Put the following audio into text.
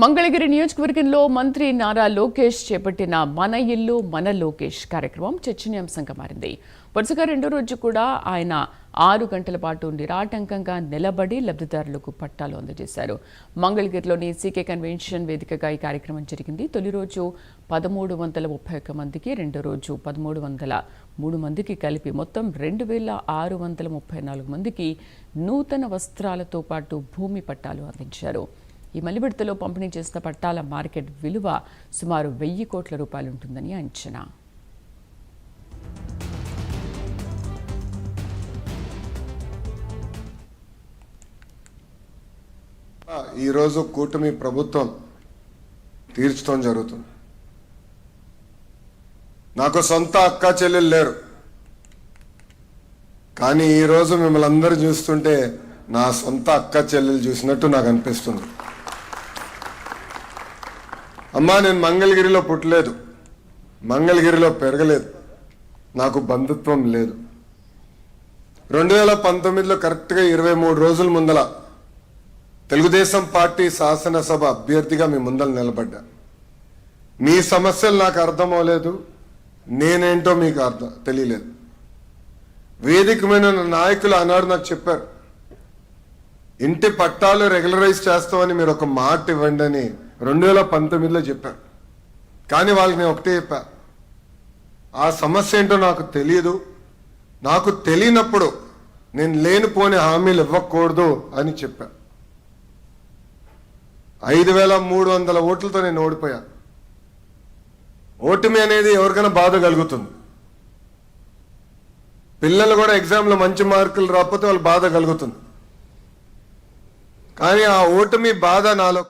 మంగళగిరి నియోజకవర్గంలో మంత్రి నారా లోకేష్ చేపట్టిన మన ఇల్లు మన లోకేష్ కార్యక్రమం చర్చనీయాంశంగా మారింది. వరుసగా రెండో రోజు కూడా ఆయన 6 గంటల పాటు నిరాటంకంగా నిలబడి లబ్ధిదారులకు పట్టాలు అందజేశారు. మంగళగిరిలోని సీకే కన్వెన్షన్ వేదికగా ఈ కార్యక్రమం జరిగింది. తొలి రోజు 1331 మందికి, రెండో రోజు 1303 మందికి కలిపి మొత్తం 2634 మందికి నూతన వస్త్రాలతో పాటు భూమి పట్టాలు అందించారు. ఈ మలివిడతలో పంపిణీ చేసిన పట్టాల మార్కెట్ విలువ సుమారు 1000 కోట్ల రూపాయలు ఉంటుందని అంచనా. ఈరోజు కూటమి ప్రభుత్వం తీర్చడం జరుగుతుంది. నాకు సొంత అక్క చెల్లెలు లేరు, కానీ ఈరోజు మిమ్మల్ని అందరూ చూస్తుంటే నా సొంత అక్క చెల్లెలు చూసినట్టు నాకు అనిపిస్తుంది. అమ్మా, నేను మంగళగిరిలో పుట్టలేదు, మంగళగిరిలో పెరగలేదు, నాకు బంధుత్వం లేదు. 2019లో కరెక్ట్గా 23 రోజుల ముందల తెలుగుదేశం పార్టీ శాసనసభ అభ్యర్థిగా మీ ముందర నిలబడ్డా. మీ సమస్యలు నాకు అర్థం అవ్వలేదు, నేనేంటో మీకు తెలియలేదు. వేదిక మీద నాయకులు అన్నారు, నాకు చెప్పారు ఇంటి పట్టాలు రెగ్యులరైజ్ చేస్తామని మీరు ఒక మాట ఇవ్వండి అని 2019లో చెప్పారు. కానీ వాళ్ళకి నేను ఒకటే చెప్పా, ఆ సమస్య ఏంటో నాకు తెలియదు, నాకు తెలియనప్పుడు నేను లేనిపోని హామీలు ఇవ్వకూడదు అని చెప్పా. 5300 ఓట్లతో నేను ఓడిపోయా. ఓటమి అనేది ఎవరికైనా బాధ కలుగుతుంది. పిల్లలు కూడా ఎగ్జామ్లో మంచి మార్కులు రాకపోతే వాళ్ళు బాధ కలుగుతుంది. కానీ ఆ ఓటమి బాధ నాలో